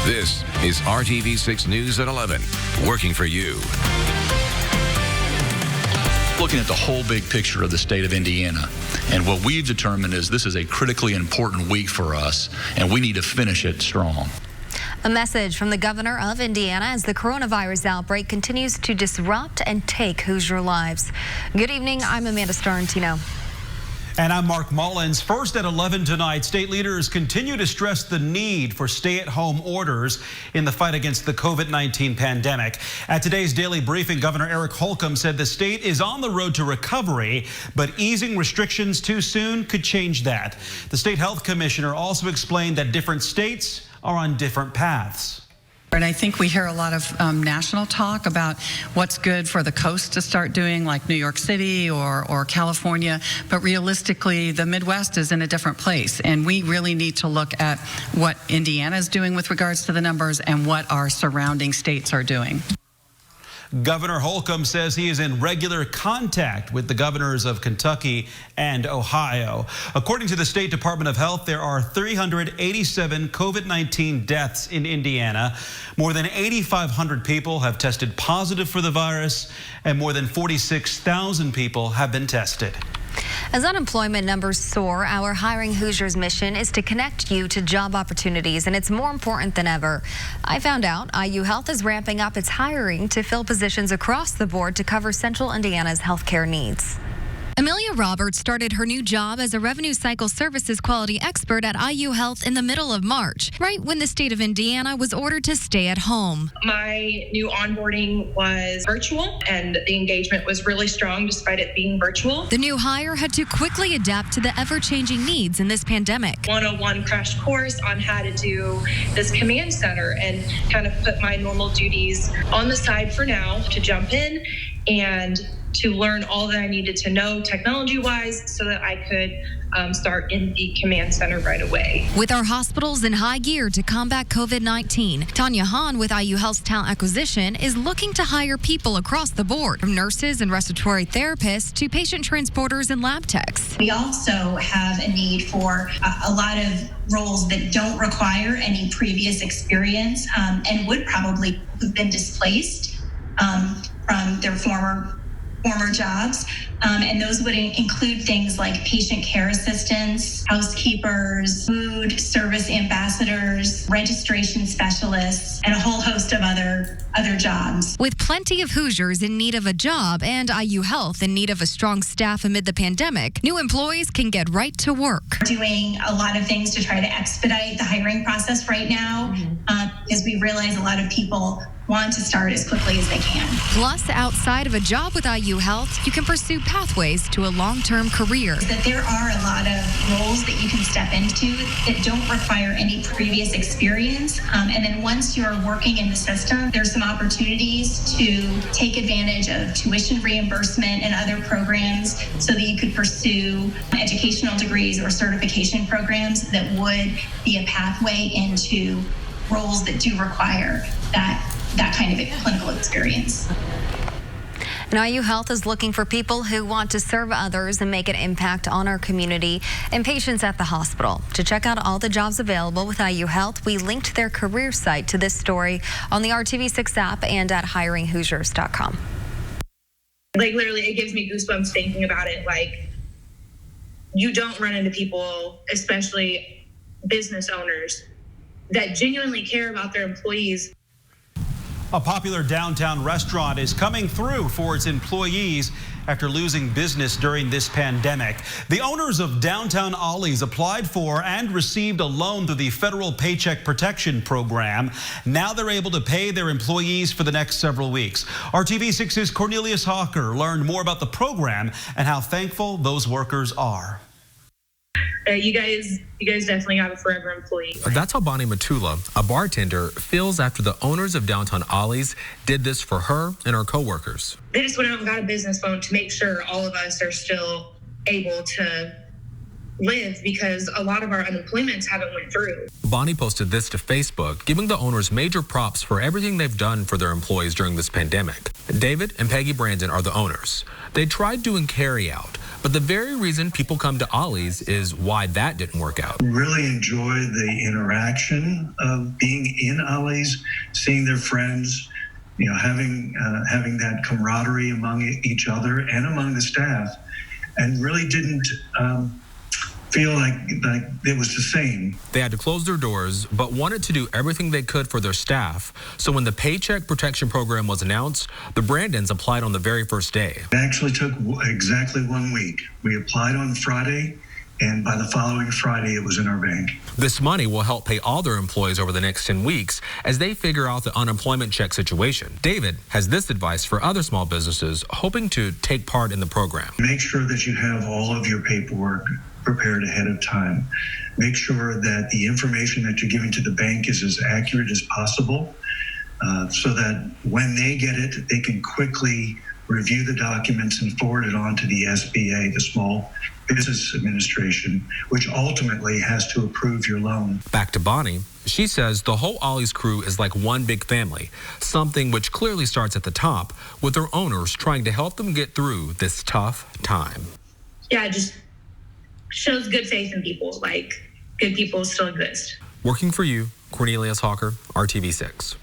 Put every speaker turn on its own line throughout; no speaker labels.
This is RTV6 News at 11, working for you.
Looking at the whole big picture of the state of Indiana, and what we've determined is this is a critically important week for us, and we need to finish it strong.
A message from the governor of Indiana as the coronavirus outbreak continues to disrupt and take Hoosier lives. Good evening, I'm Amanda Starantino.
And I'm Mark Mullins. First at 11 tonight, state leaders continue to stress the need for stay-at-home orders in the fight against the COVID-19 pandemic. At today's daily briefing, Governor Eric Holcomb said the state is on the road to recovery, but easing restrictions too soon could change that. The state health commissioner also explained that different states are on different paths.
And I think we hear a lot of national talk about what's good for the coast to start doing, like New York City or California. But realistically, the Midwest is in a different place. And we really need to look at what Indiana is doing with regards to the numbers and what our surrounding states are doing.
Governor Holcomb says he is in regular contact with the governors of Kentucky and Ohio. According to the State Department of Health, there are 387 COVID-19 deaths in Indiana. More than 8,500 people have tested positive for the virus, and more than 46,000 people have been tested.
As unemployment numbers soar, our Hiring Hoosiers mission is to connect you to job opportunities, and it's more important than ever. I found out IU Health is ramping up its hiring to fill positions across the board to cover Central Indiana's healthcare needs. Amelia Roberts started her new job as a revenue cycle services quality expert at IU Health in the middle of March, right when the state of Indiana was ordered to stay at home.
My new onboarding was virtual, and the engagement was really strong despite it being virtual.
The new hire had to quickly adapt to the ever-changing needs in this pandemic.
101 crash course on how to do this command center and kind of put my normal duties on the side for now to jump in and to learn all that I needed to know technology-wise so that I could start in the command center right away.
With our hospitals in high gear to combat COVID-19, Tanya Hahn with IU Health's Talent Acquisition is looking to hire people across the board, from nurses and respiratory therapists to patient transporters and lab techs.
We also have a need for a lot of roles that don't require any previous experience and would probably have been displaced from their former jobs, and those would include things like patient care assistants, housekeepers, food service ambassadors, registration specialists, and a whole host of other jobs.
With plenty of Hoosiers in need of a job and IU Health in need of a strong staff amid the pandemic, new employees can get right to work.
We're doing a lot of things to try to expedite the hiring process right now, because we realize a lot of people want to start as quickly as they can.
Plus, outside of a job with IU Health, you can pursue pathways to a long-term career.
That there are a lot of roles that you can step into that don't require any previous experience. And then once you're working in the system, there's some opportunities to take advantage of tuition reimbursement and other programs so that you could pursue educational degrees or certification programs that would be a pathway into roles that do require that kind of clinical experience.
And IU Health is looking for people who want to serve others and make an impact on our community and patients at the hospital. To check out all the jobs available with IU Health, we linked their career site to this story on the RTV6 app and at hiringhoosiers.com.
Like, literally, it gives me goosebumps thinking about it. Like, you don't run into people, especially business owners, that genuinely care about their employees.
A popular downtown restaurant is coming through for its employees after losing business during this pandemic. The owners of Downtown Ollie's applied for and received a loan through the Federal Paycheck Protection Program. Now they're able to pay their employees for the next several weeks. RTV6's Cornelius Hawker learned more about the program and how thankful those workers are.
You guys definitely have a forever employee.
That's how Bonnie Matula, a bartender, feels after the owners of Downtown Ollie's did this for her and her coworkers.
They just went out and got a business phone to make sure all of us are still able to live, because a lot of our unemployments haven't went through.
Bonnie posted this to Facebook, giving the owners major props for everything they've done for their employees during this pandemic. David and Peggy Brandon are the owners. They tried doing carry out, But the very reason people come to Ollie's is why that didn't work out.
Really enjoy the interaction of being in Ollie's, seeing their friends, having that camaraderie among each other and among the staff, and really didn't feel like it was the same.
They had to close their doors, but wanted to do everything they could for their staff. So when the Paycheck Protection Program was announced, the Brandons applied on the very first day.
It actually took exactly 1 week. We applied on Friday, and by the following Friday, it was in our bank.
This money will help pay all their employees over the next 10 weeks as they figure out the unemployment check situation. David has this advice for other small businesses hoping to take part in the program.
Make sure that you have all of your paperwork prepared ahead of time. Make sure that the information that you're giving to the bank is as accurate as possible, so that when they get it, they can quickly review the documents and forward it on to the SBA, the Small Business Administration, which ultimately has to approve your loan.
Back to Bonnie. She says the whole Ollie's crew is like one big family, something which clearly starts at the top with their owners trying to help them get through this tough time.
Yeah, just shows good faith in people, like good people still exist.
Working for you, Cornelius Hawker, RTV6.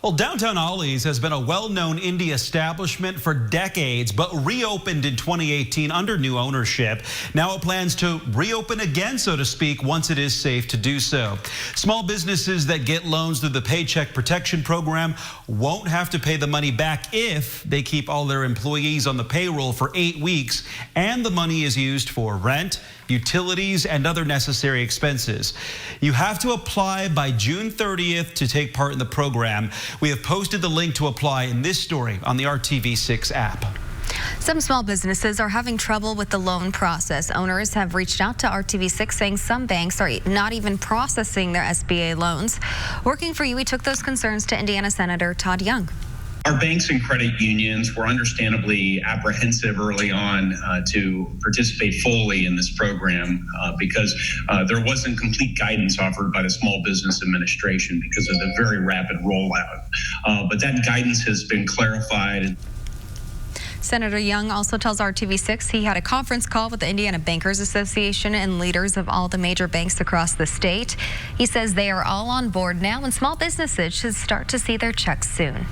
Well, downtown Ollie's has been a well-known indie establishment for decades, but reopened in 2018 under new ownership. Now it plans to reopen again, so to speak, once it is safe to do so. Small businesses that get loans through the Paycheck Protection Program won't have to pay the money back if they keep all their employees on the payroll for 8 weeks, and the money is used for rent, utilities, and other necessary expenses. You have to apply by June 30th to take part in the program. We have posted the link to apply in this story on the RTV6 app.
Some small businesses are having trouble with the loan process. Owners have reached out to RTV6 saying some banks are not even processing their SBA loans. Working for you, we took those concerns to Indiana Senator Todd Young.
Our banks and credit unions were understandably apprehensive early on to participate fully in this program because there wasn't complete guidance offered by the Small Business Administration because of the very rapid rollout. But that guidance has been clarified.
Senator Young also tells RTV6 he had a conference call with the Indiana Bankers Association and leaders of all the major banks across the state. He says they are all on board now and small businesses should start to see their checks soon.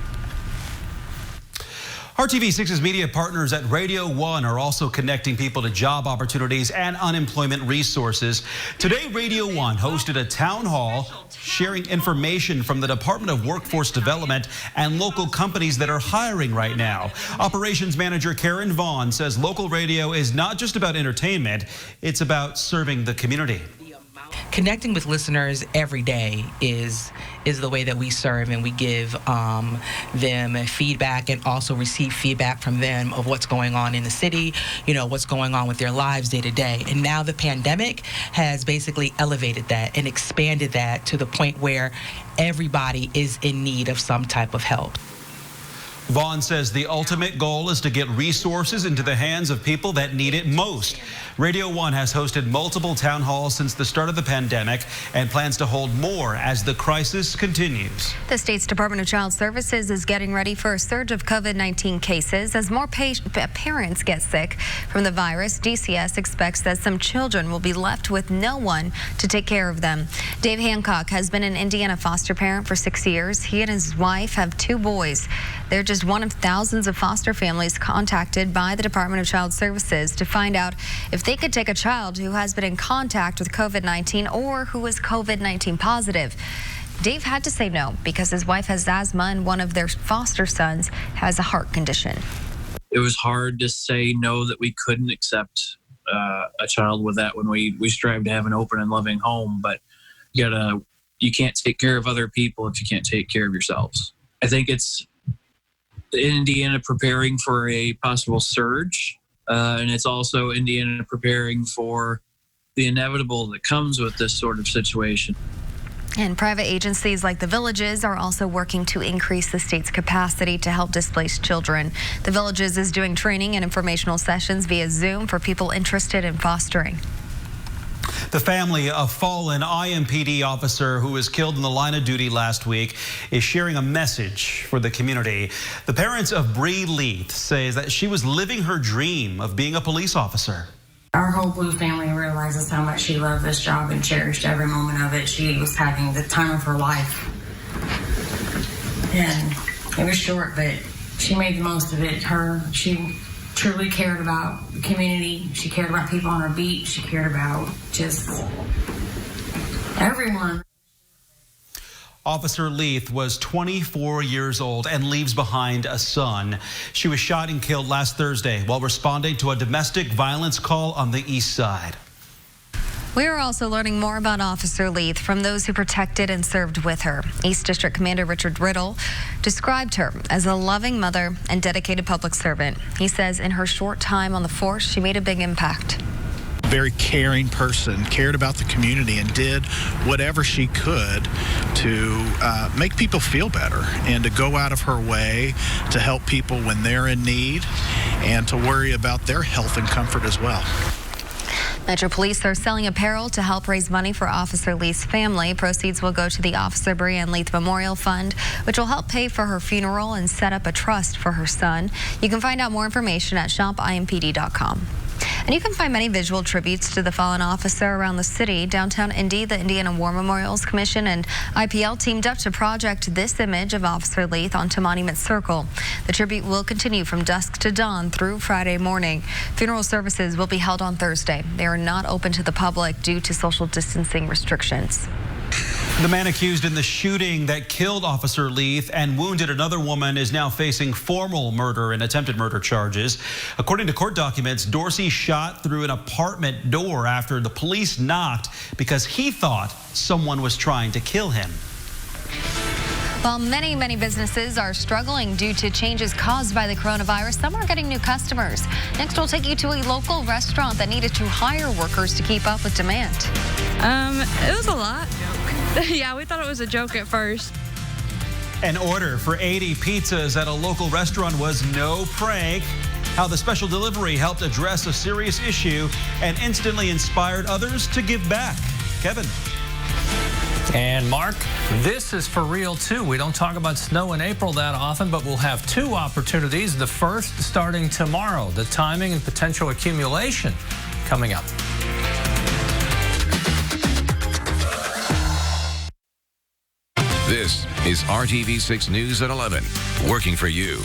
RTV6's media partners at Radio 1 are also connecting people to job opportunities and unemployment resources. Today, Radio 1 hosted a town hall sharing information from the Department of Workforce Development and local companies that are hiring right now. Operations Manager Karen Vaughn says local radio is not just about entertainment, it's about serving the community.
Connecting with listeners every day is the way that we serve, and we give them feedback and also receive feedback from them of what's going on in the city, what's going on with their lives day to day. And now the pandemic has basically elevated that and expanded that to the point where everybody is in need of some type of help.
Vaughn says the ultimate goal is to get resources into the hands of people that need it most. Radio 1 has hosted multiple town halls since the start of the pandemic and plans to hold more as the crisis continues.
The state's Department of Child Services is getting ready for a surge of COVID-19 cases as more parents get sick from the virus. DCS expects that some children will be left with no one to take care of them. Dave Hancock has been an Indiana foster parent for 6 years. He and his wife have 2 boys. They're just one of thousands of foster families contacted by the Department of Child Services to find out if they could take a child who has been in contact with COVID-19 or who is COVID-19 positive. Dave had to say no because his wife has asthma and one of their foster sons has a heart condition.
It was hard to say no that we couldn't accept a child with that when we strive to have an open and loving home, but you can't take care of other people if you can't take care of yourselves. I think it's Indiana preparing for a possible surge, and it's also Indiana preparing for the inevitable that comes with this sort of situation.
And private agencies like the Villages are also working to increase the state's capacity to help displaced children. The Villages is doing training and informational sessions via Zoom for people interested in fostering.
The family of fallen IMPD officer who was killed in the line of duty last week is sharing a message for the community. The parents of Bree Leith say that she was living her dream of being a police officer.
Our whole Blue family realizes how much she loved this job and cherished every moment of it. She was having the time of her life. And it was short, but she made the most of it. She truly cared about the community. She cared about people on her beat. She cared about just everyone.
Officer Leith was 24 years old and leaves behind a son. She was shot and killed last Thursday while responding to a domestic violence call on the east side.
We are also learning more about Officer Leith from those who protected and served with her. East District Commander Richard Riddle described her as a loving mother and dedicated public servant. He says in her short time on the force, she made a big impact.
Very caring person, cared about the community and did whatever she could to make people feel better and to go out of her way to help people when they're in need and to worry about their health and comfort as well.
Metro Police are selling apparel to help raise money for Officer Leith's family. Proceeds will go to the Officer Breanne Leith Memorial Fund, which will help pay for her funeral and set up a trust for her son. You can find out more information at shopimpd.com. And you can find many visual tributes to the fallen officer around the city. Downtown Indy, the Indiana War Memorials Commission and IPL teamed up to project this image of Officer Leith onto Monument Circle. The tribute will continue from dusk to dawn through Friday morning. Funeral services will be held on Thursday. They are not open to the public due to social distancing restrictions.
The man accused in the shooting that killed Officer Leith and wounded another woman is now facing formal murder and attempted murder charges. According to court documents, Dorsey shot through an apartment door after the police knocked because he thought someone was trying to kill him.
While many businesses are struggling due to changes caused by the coronavirus, some are getting new customers. Next, we'll take you to a local restaurant that needed to hire workers to keep up with demand.
It was a lot. Yeah, we thought it was a joke at first.
An order for 80 pizzas at a local restaurant was no prank. How the special delivery helped address a serious issue and instantly inspired others to give back. Kevin.
And Mark, this is for real too. We don't talk about snow in April that often, but we'll have two opportunities. The first starting tomorrow. The timing and potential accumulation coming up.
This is RTV6 News at 11, working for you.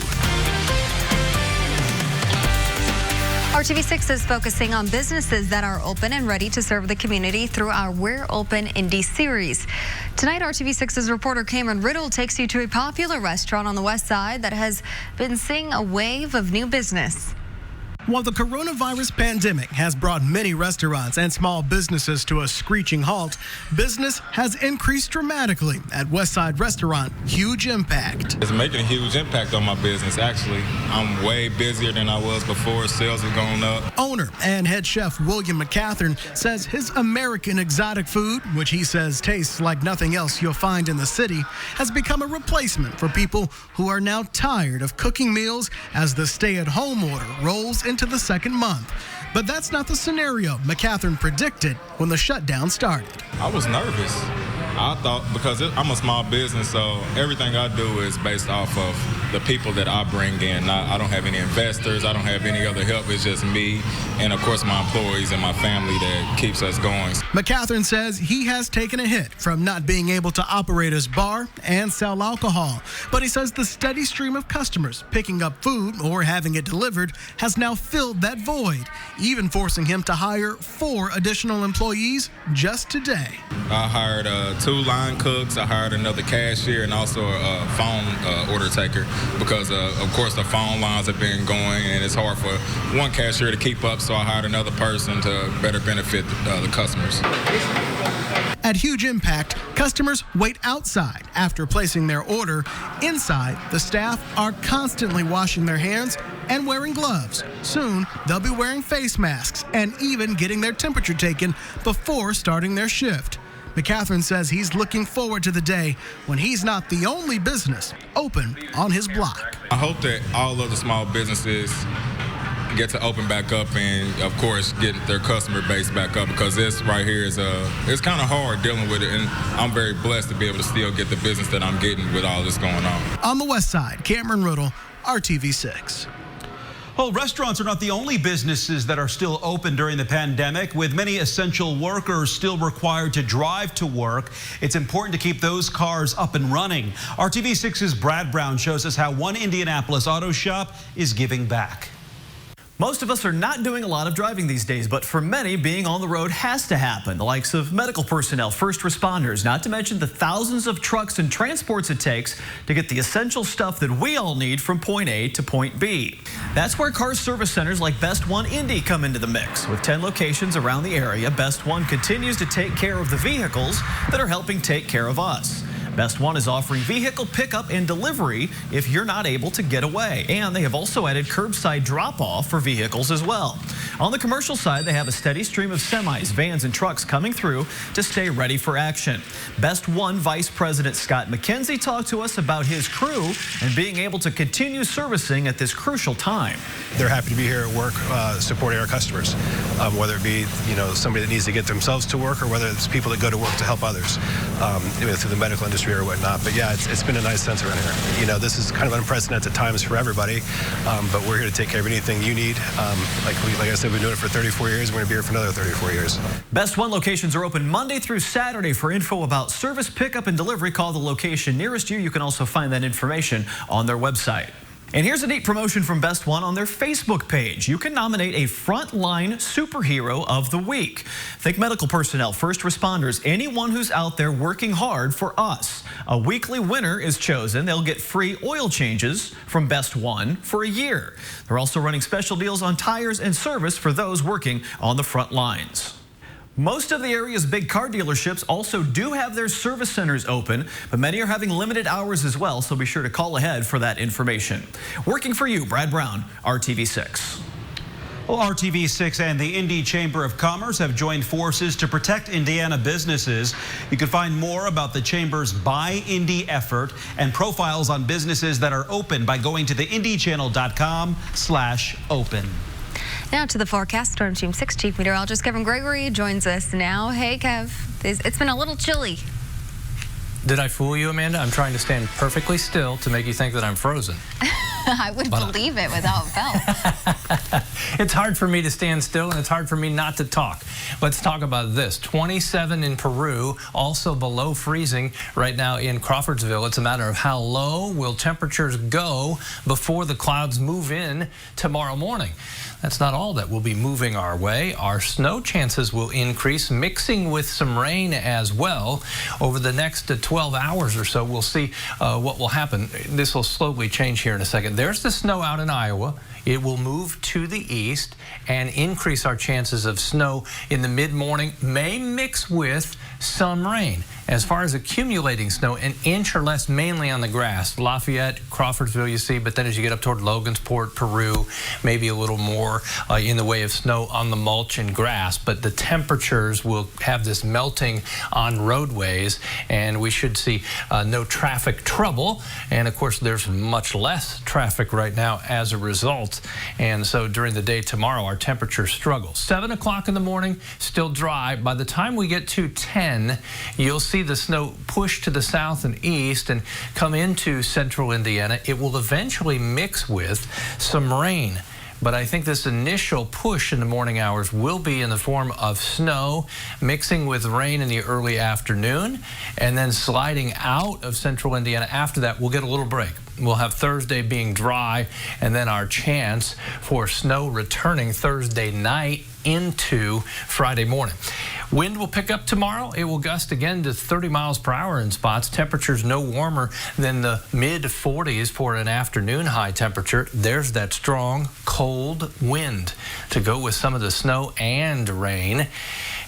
RTV6 is focusing on businesses that are open and ready to serve the community through our We're Open Indy series. Tonight, RTV6's reporter Cameron Riddle takes you to a popular restaurant on the west side that has been seeing a wave of new business.
While the coronavirus pandemic has brought many restaurants and small businesses to a screeching halt, business has increased dramatically at Westside Restaurant. Huge Impact.
It's making a huge impact on my business, actually. I'm way busier than I was before. Sales have gone up.
Owner and head chef William McCathern says his American exotic food, which he says tastes like nothing else you'll find in the city, has become a replacement for people who are now tired of cooking meals as the stay-at-home order rolls into the second month. But that's not the scenario McCathern predicted when the shutdown started.
I was nervous. I thought, because I'm a small business, so everything I do is based off of the people that I bring in. I don't have any investors. I don't have any other help. It's just me and, of course, my employees and my family that keeps us going.
McCathern says he has taken a hit from not being able to operate his bar and sell alcohol. But he says the steady stream of customers picking up food or having it delivered has now filled that void, even forcing him to hire 4 additional employees just today.
I hired 2 line cooks. I hired another cashier and also a phone order taker because, of course, the phone lines have been going and it's hard for one cashier to keep up, so I hired another person to better benefit the customers.
At Huge Impact, customers wait outside after placing their order. Inside, the staff are constantly washing their hands and wearing gloves. Soon, they'll be wearing face masks and even getting their temperature taken before starting their shift. McCathern says he's looking forward to the day when he's not the only business open on his block.
I hope that all of the small businesses get to open back up and, of course, get their customer base back up, because this right here is it's kind of hard dealing with it, and I'm very blessed to be able to still get the business that I'm getting with all this going on.
On the west side, Cameron Riddle, RTV6.
Well, restaurants are not the only businesses that are still open during the pandemic, with many essential workers still required to drive to work. It's important to keep those cars up and running. RTV6's Brad Brown shows us how one Indianapolis auto shop is giving back.
Most of us are not doing a lot of driving these days, but for many, being on the road has to happen. The likes of medical personnel, first responders, not to mention the thousands of trucks and transports it takes to get the essential stuff that we all need from point A to point B. That's where car service centers like Best One Indy come into the mix. With 10 locations around the area, Best One continues to take care of the vehicles that are helping take care of us. Best One is offering vehicle pickup and delivery if you're not able to get away. And they have also added curbside drop-off for vehicles as well. On the commercial side, they have a steady stream of semis, vans, and trucks coming through to stay ready for action. Best One Vice President Scott McKenzie talked to us about his crew and being able to continue servicing at this crucial time.
They're happy to be here at work supporting our customers, whether it be somebody that needs to get themselves to work or whether it's people that go to work to help others through the medical industry or whatnot. But yeah, it's been a nice sense around here. This is kind of unprecedented times for everybody, but we're here to take care of anything you need. Like I said, we've been doing it for 34 years. We're going to be here for another 34 years.
Best One locations are open Monday through Saturday. For info about service pickup and delivery, call the location nearest you. You can also find that information on their website. And here's a neat promotion from Best One on their Facebook page. You can nominate a frontline superhero of the week. Think medical personnel, first responders, anyone who's out there working hard for us. A weekly winner is chosen. They'll get free oil changes from Best One for a year. They're also running special deals on tires and service for those working on the front lines. Most of the area's big car dealerships also do have their service centers open, but many are having limited hours as well, so be sure to call ahead for that information. Working for you, Brad Brown, RTV6.
Well, RTV6 and the Indy Chamber of Commerce have joined forces to protect Indiana businesses. You can find more about the Chamber's Buy Indy effort and profiles on businesses that are open by going to the indychannel.com/open.
Now to the forecast. Storm Team 6 Chief Meteorologist Kevin Gregory joins us now. Hey, Kev. It's been a little chilly.
Did I fool you, Amanda? I'm trying to stand perfectly still to make you think that I'm frozen.
I would believe it without felt.
It's hard for me to stand still, and it's hard for me not to talk. Let's talk about this. 27 in Peru, also below freezing right now in Crawfordsville. It's a matter of how low will temperatures go before the clouds move in tomorrow morning. That's not all that will be moving our way. Our snow chances will increase, mixing with some rain as well. Over the next 12 hours or so, we'll see what will happen. This will slowly change here in a second. There's the snow out in Iowa. It will move to the east and increase our chances of snow in the mid-morning, may mix with some rain. As far as accumulating snow, an inch or less mainly on the grass. Lafayette, Crawfordsville, you see, but then as you get up toward Logansport, Peru, maybe a little more in the way of snow on the mulch and grass. But the temperatures will have this melting on roadways, and we should see no traffic trouble. And, of course, there's much less traffic right now as a result. And so during the day tomorrow, our temperatures struggle. 7 o'clock in the morning, still dry. By the time we get to 10, you'll see the snow push to the south and east and come into central Indiana. It will eventually mix with some rain. But I think this initial push in the morning hours will be in the form of snow mixing with rain in the early afternoon, and then sliding out of central Indiana. After that, we'll get a little break. We'll have Thursday being dry, and then our chance for snow returning Thursday night into Friday morning. Wind will pick up tomorrow. It will gust again to 30 miles per hour in spots. Temperatures no warmer than the mid-40s for an afternoon high temperature. There's that strong, cold wind to go with some of the snow and rain.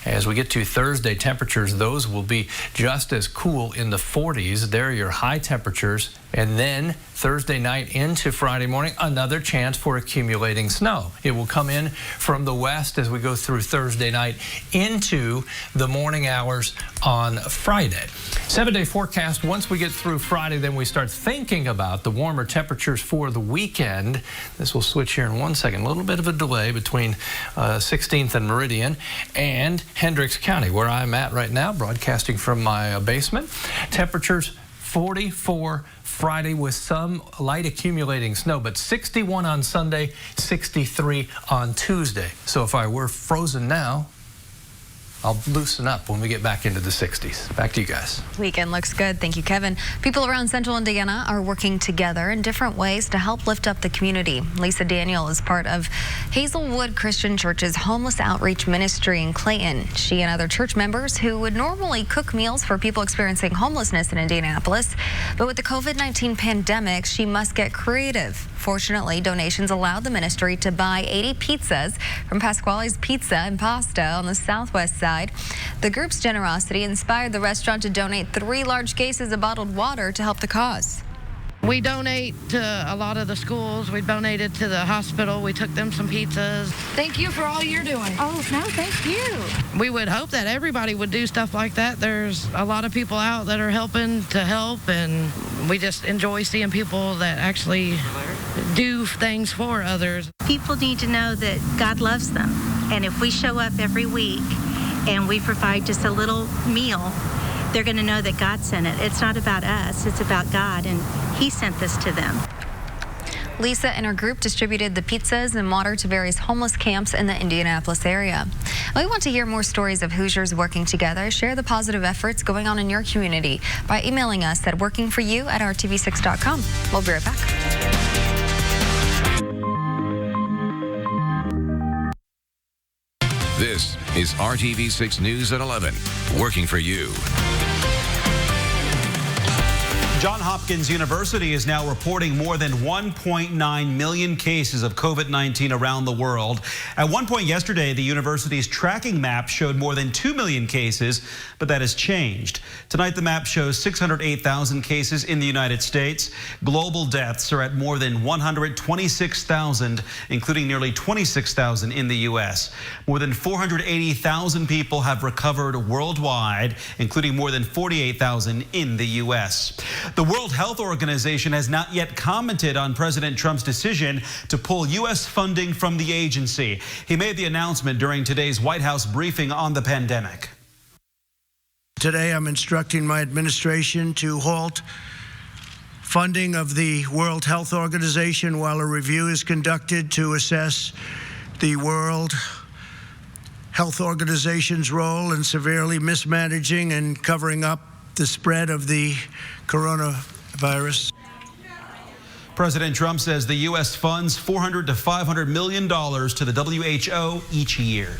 As we get to Thursday, temperatures, those will be just as cool in the 40s. There are your high temperatures. And then Thursday night into Friday morning, another chance for accumulating snow. It will come in from the west as we go through Thursday night into the morning hours on Friday. 7-day forecast. Once we get through Friday, then we start thinking about the warmer temperatures for the weekend. This will switch here in 1 second. A little bit of a delay between 16th and Meridian and Hendricks County, where I'm at right now, broadcasting from my basement. Temperatures 44 Friday with some light accumulating snow, but 61 on Sunday, 63 on Tuesday. So if I were frozen now, I'll loosen up when we get back into the 60s. Back to you guys.
Weekend looks good. Thank you, Kevin. People around Central Indiana are working together in different ways to help lift up the community. Lisa Daniel is part of Hazelwood Christian Church's Homeless Outreach Ministry in Clayton. She and other church members who would normally cook meals for people experiencing homelessness in Indianapolis, but with the COVID-19 pandemic, she must get creative. Fortunately, donations allowed the ministry to buy 80 pizzas from Pasquale's Pizza and Pasta on the southwest side. The group's generosity inspired the restaurant to donate 3 large cases of bottled water to help the cause.
We donate to a lot of the schools. We donated to the hospital. We took them some pizzas.
Thank you for all you're doing.
Oh, no, thank you. We would hope that everybody would do stuff like that. There's a lot of people out that are helping to help, and we just enjoy seeing people that actually do things for others.
People need to know that God loves them, and if we show up every week and we provide just a little meal, they're going to know that God sent it. It's not about us, it's about God, and He sent this to them.
Lisa and her group distributed the pizzas and water to various homeless camps in the Indianapolis area. We want to hear more stories of Hoosiers working together. Share the positive efforts going on in your community by emailing us at workingforyou@rtv6.com. We'll be right back.
This is RTV6 News at 11, working for you.
Johns Hopkins University is now reporting more than 1.9 million cases of COVID-19 around the world. At one point yesterday, the university's tracking map showed more than 2 million cases, but that has changed. Tonight, the map shows 608,000 cases in the United States. Global deaths are at more than 126,000, including nearly 26,000 in the U.S. More than 480,000 people have recovered worldwide, including more than 48,000 in the U.S. The World Health Organization has not yet commented on President Trump's decision to pull U.S. funding from the agency. He made the announcement during today's White House briefing on the pandemic.
Today, I'm instructing my administration to halt funding of the World Health Organization while a review is conducted to assess the World Health Organization's role in severely mismanaging and covering up the spread of the coronavirus.
President Trump says the U.S. funds $400 to $500 million to the WHO each year.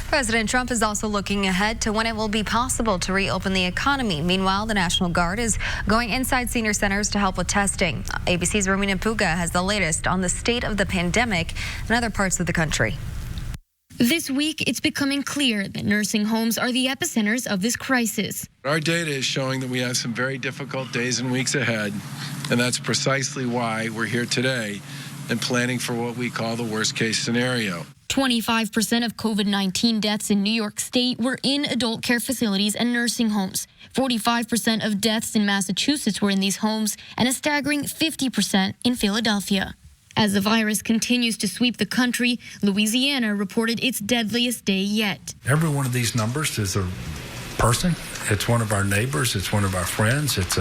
President Trump is also looking ahead to when it will be possible to reopen the economy. Meanwhile, the National Guard is going inside senior centers to help with testing. ABC's Romina Puga has the latest on the state of the pandemic in other parts of the country.
This week, it's becoming clear that nursing homes are the epicenters of this crisis.
Our data is showing that we have some very difficult days and weeks ahead, and that's precisely why we're here today and planning for what we call the worst-case scenario.
25% of COVID-19 deaths in New York State were in adult care facilities and nursing homes. 45% of deaths in Massachusetts were in these homes, and a staggering 50% in Philadelphia. As the virus continues to sweep the country, Louisiana reported its deadliest day yet.
Every one of these numbers is a person. It's one of our neighbors. It's one of our friends. It's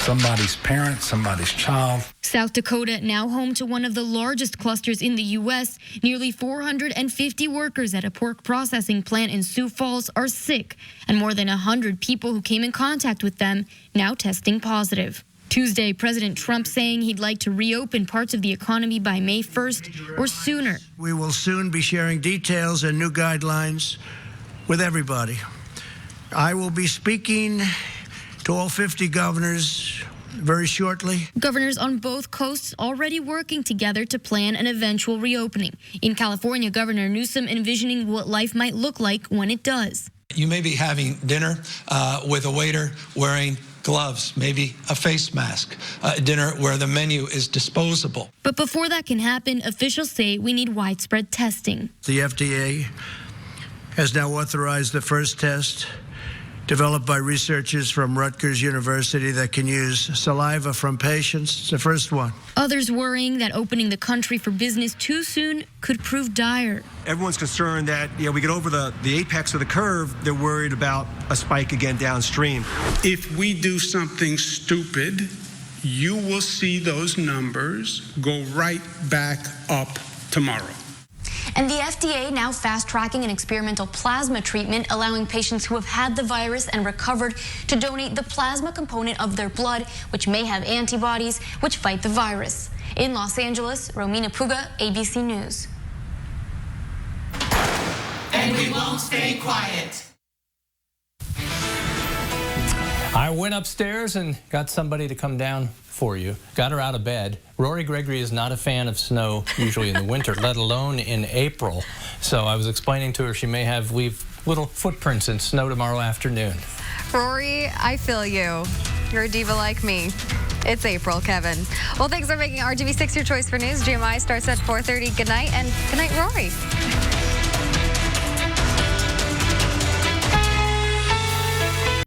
somebody's parent, somebody's child.
South Dakota, now home to one of the largest clusters in the U.S., nearly 450 workers at a pork processing plant in Sioux Falls are sick, and more than 100 people who came in contact with them now testing positive. Tuesday, President Trump saying he'd like to reopen parts of the economy by May 1st or sooner.
We will soon be sharing details and new guidelines with everybody. I will be speaking to all 50 governors very shortly.
Governors on both coasts already working together to plan an eventual reopening. In California, Governor Newsom envisioning what life might look like when it does.
You may be having dinner with a waiter wearing gloves, maybe a face mask, dinner where the menu is disposable.
But before that can happen, officials say we need widespread testing.
The FDA has now authorized the first test developed by researchers from Rutgers University that can use saliva from patients. It's the first one.
Others worrying that opening the country for business too soon could prove dire.
Everyone's concerned that we get over the apex of the curve. They're worried about a spike again downstream.
If we do something stupid, you will see those numbers go right back up tomorrow.
And the FDA now fast-tracking an experimental plasma treatment, allowing patients who have had the virus and recovered to donate the plasma component of their blood, which may have antibodies which fight the virus. In Los Angeles, Romina Puga, ABC News.
And we won't stay quiet.
I went upstairs and got somebody to come down for you. Got her out of bed. Rory Gregory is not a fan of snow, usually in the winter, let alone in April. So I was explaining to her she may leave little footprints in snow tomorrow afternoon.
Rory, I feel you. You're a diva like me. It's April, Kevin. Well, thanks for making RTV6 your choice for news. GMI starts at 4:30. Good night, and good night, Rory.